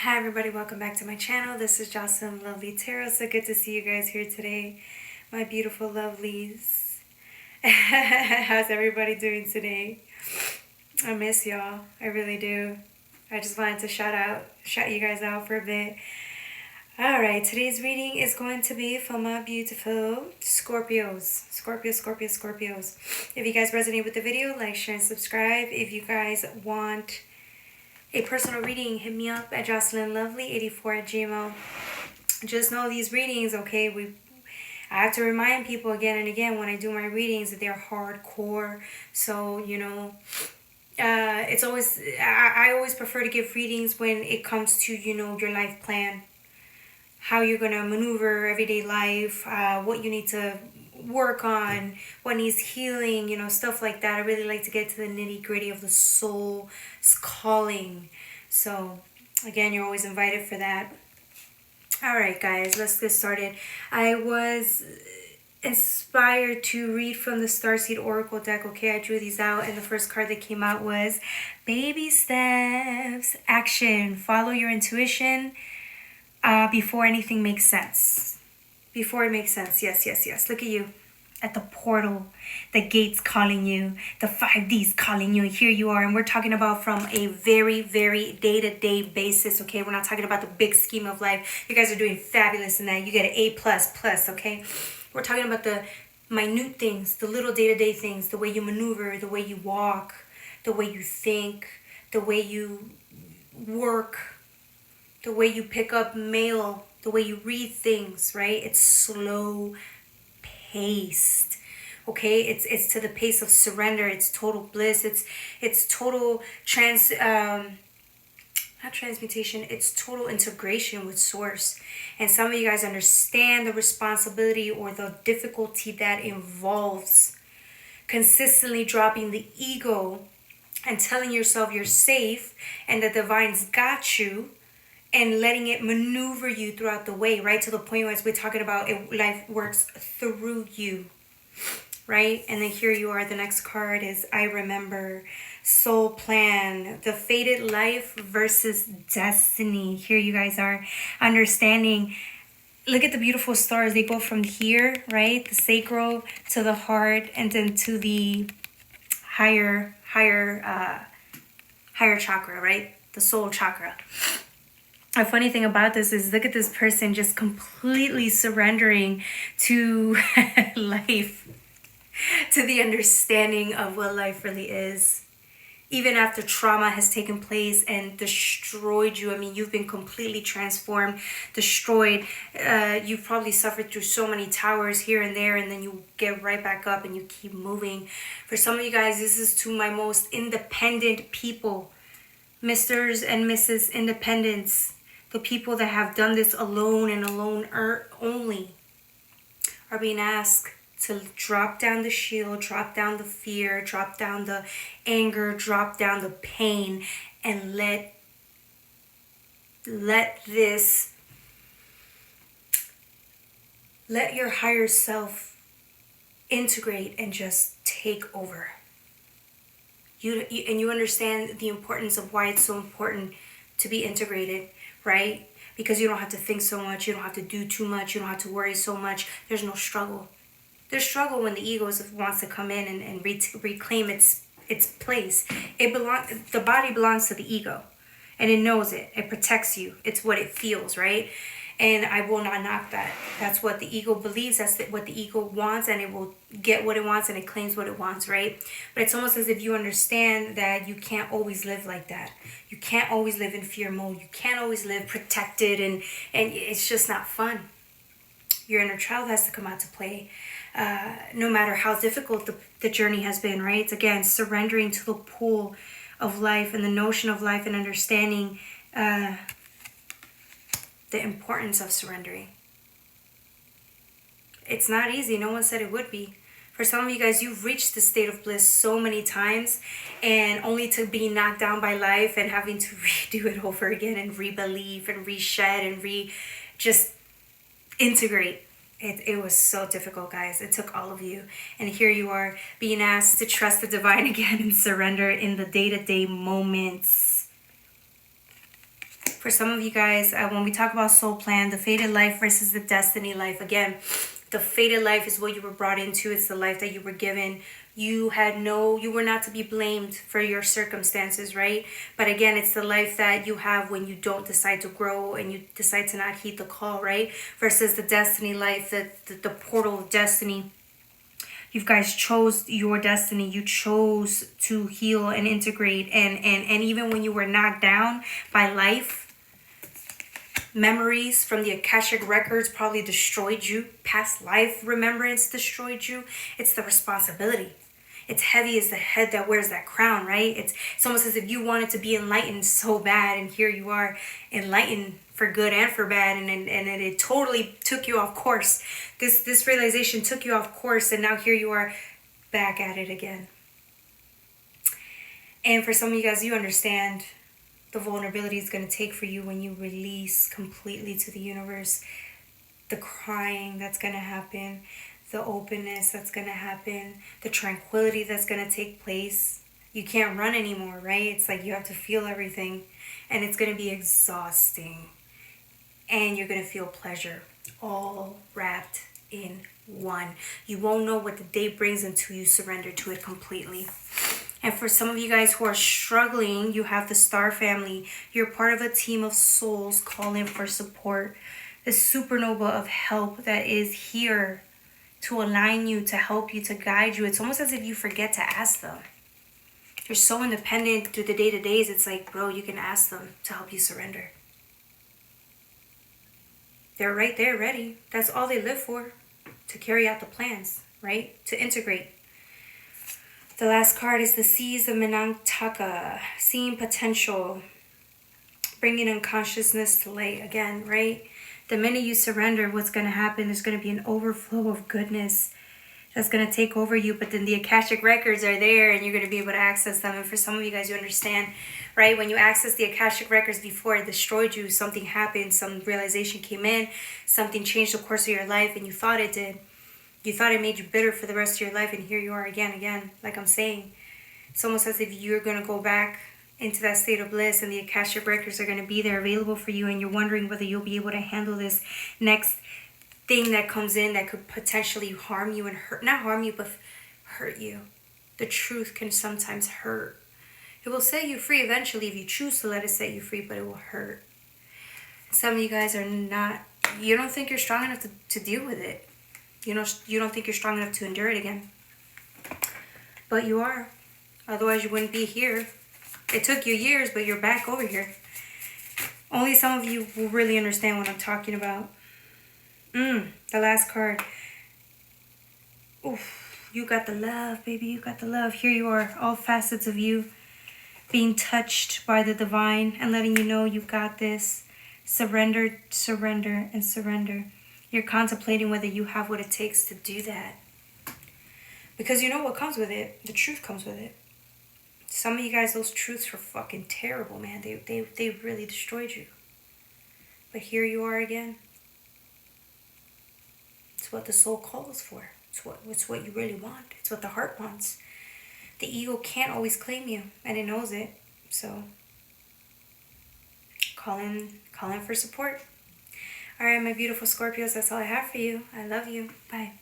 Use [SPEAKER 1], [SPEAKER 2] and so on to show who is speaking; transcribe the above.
[SPEAKER 1] Hi everybody, welcome back to my channel. This is Jocelyn Lovely Tarot. So good to see you guys here today, my beautiful lovelies. How's everybody doing today? I miss y'all. I really do. I just wanted to shout you guys out for a bit. Alright, today's reading is going to be for my beautiful Scorpios. Scorpios. If you guys resonate with the video, like, share, and subscribe. If you guys want a personal reading, hit me up at jocelynlovely84@gmail. Just know these readings, okay? I have to remind people again and again when I do my readings that they're hardcore. So, it's always, I always prefer to give readings when it comes to, your life plan. How you're going to maneuver everyday life, what you need to work on, what needs healing, stuff like that. I really like to get to the nitty gritty of the soul's calling. So, again, you're always invited for that. Alright, guys, let's get started. I was inspired to read from the Starseed Oracle deck. Okay, I drew these out, and the first card that came out was Baby Steps, Action, Follow Your Intuition before anything makes sense. Before it makes sense. Yes. Look at you at the portal, the gates calling you, the 5Ds calling you. Here you are, and we're talking about from a very, very day-to-day basis, okay? We're not talking about the big scheme of life. You guys are doing fabulous in that. You get an A++, okay? We're talking about the minute things, the little day-to-day things, the way you maneuver, the way you walk, the way you think, the way you work, the way you pick up mail, the way you read things, right? It's slow paced. Okay, it's to the pace of surrender. It's total bliss. It's total not transmutation, it's total integration with source. And some of you guys understand the responsibility or the difficulty that involves consistently dropping the ego and telling yourself you're safe and the divine's got you, and letting it maneuver you throughout the way, right? To the point where we're talking about life works through you, right? And then here you are. The next card is I Remember, Soul Plan, the fated life versus destiny. Here you guys are understanding. Look at the beautiful stars. They go from here, right? The sacral to the heart, and then to the higher chakra, right? The soul chakra. A funny thing about this is look at this person just completely surrendering to life, to the understanding of what life really is. Even after trauma has taken place and destroyed you, I mean, you've been completely transformed, destroyed. You've probably suffered through so many towers here and there, and then you get right back up and you keep moving. For some of you guys, this is to my most independent people, Misters and Mrs. Independence. The people that have done this alone and alone only are being asked to drop down the shield, drop down the fear, drop down the anger, drop down the pain, and let your higher self integrate and just take over. You understand the importance of why it's so important to be integrated, right? Because you don't have to think so much, you don't have to do too much, you don't have to worry so much. There's no struggle. There's struggle when the ego wants to come in and reclaim its place. The body belongs to the ego, and it knows it. It protects you. It's what it feels, right? And I will not knock that. That's what the ego believes. That's what the ego wants, and it will get what it wants, and it claims what it wants, right? But it's almost as if you understand that you can't always live like that. You can't always live in fear mode. You can't always live protected, and it's just not fun. Your inner child has to come out to play, no matter how difficult the journey has been, right? It's, again, surrendering to the pool of life and the notion of life, and understanding the importance of surrendering. It's not easy. No one said it would be. For some of you guys, you've reached the state of bliss so many times, and only to be knocked down by life and having to redo it over again and re-believe and re-shed and just integrate. It was so difficult, guys. It took all of you. And here you are being asked to trust the divine again and surrender in the day-to-day moments. For some of you guys, when we talk about soul plan, the fated life versus the destiny life, again, the fated life is what you were brought into. It's the life that you were given. You were not to be blamed for your circumstances, right? But again, it's the life that you have when you don't decide to grow and you decide to not heed the call, right? Versus the destiny life, the portal of destiny. You guys chose your destiny. You chose to heal and integrate. And even when you were knocked down by life, memories from the Akashic records probably destroyed you. Past life remembrance destroyed you. It's the responsibility. It's heavy as the head that wears that crown, right? It's almost as if you wanted to be enlightened so bad, and here you are, enlightened for good and for bad, and it totally took you off course. This realization took you off course, and now here you are back at it again. And for some of you guys, you understand the vulnerability it's going to take for you when you release completely to the universe, the crying that's going to happen, the openness that's going to happen, the tranquility that's going to take place. You can't run anymore, right? It's like you have to feel everything, and it's going to be exhausting, and you're going to feel pleasure all wrapped in one. You won't know what the day brings until you surrender to it completely. And for some of you guys who are struggling, you have the star family. You're part of a team of souls calling for support. The supernova of help that is here to align you, to help you, to guide you. It's almost as if you forget to ask them. You're so independent through the day-to-days. It's like, bro, you can ask them to help you surrender. They're right there ready. That's all they live for. To carry out the plans, right? To integrate. The last card is the Seas of Minantaka. Seeing potential. Bringing unconsciousness to light again, right? The minute you surrender, what's going to happen? There's going to be an overflow of goodness that's going to take over you. But then the Akashic records are there, and you're going to be able to access them. And for some of you guys, you understand, right? When you access the Akashic records before it destroyed you, something happened, some realization came in, something changed the course of your life, and you thought it did. You thought it made you bitter for the rest of your life, and here you are again. Like I'm saying, it's almost as if you're going to go back into that state of bliss, and the Akashic records are going to be there available for you, and you're wondering whether you'll be able to handle this next thing that comes in that could potentially harm you and hurt. Not harm you, but hurt you. The truth can sometimes hurt. It will set you free eventually if you choose to let it set you free, but it will hurt. Some of you guys are not, you don't think you're strong enough to deal with it. You don't think you're strong enough to endure it again. But you are. Otherwise, you wouldn't be here. It took you years, but you're back over here. Only some of you will really understand what I'm talking about. The last card. Oof, you got the love, baby. You got the love. Here you are, all facets of you being touched by the divine and letting you know you got this. Surrender, surrender, and surrender. You're contemplating whether you have what it takes to do that. Because you know what comes with it. The truth comes with it. Some of you guys, those truths were fucking terrible, man. They really destroyed you. But here you are again. It's what the soul calls for. It's what you really want. It's what the heart wants. The ego can't always claim you, and it knows it. So, calling for support. All right, my beautiful Scorpios, that's all I have for you. I love you. Bye.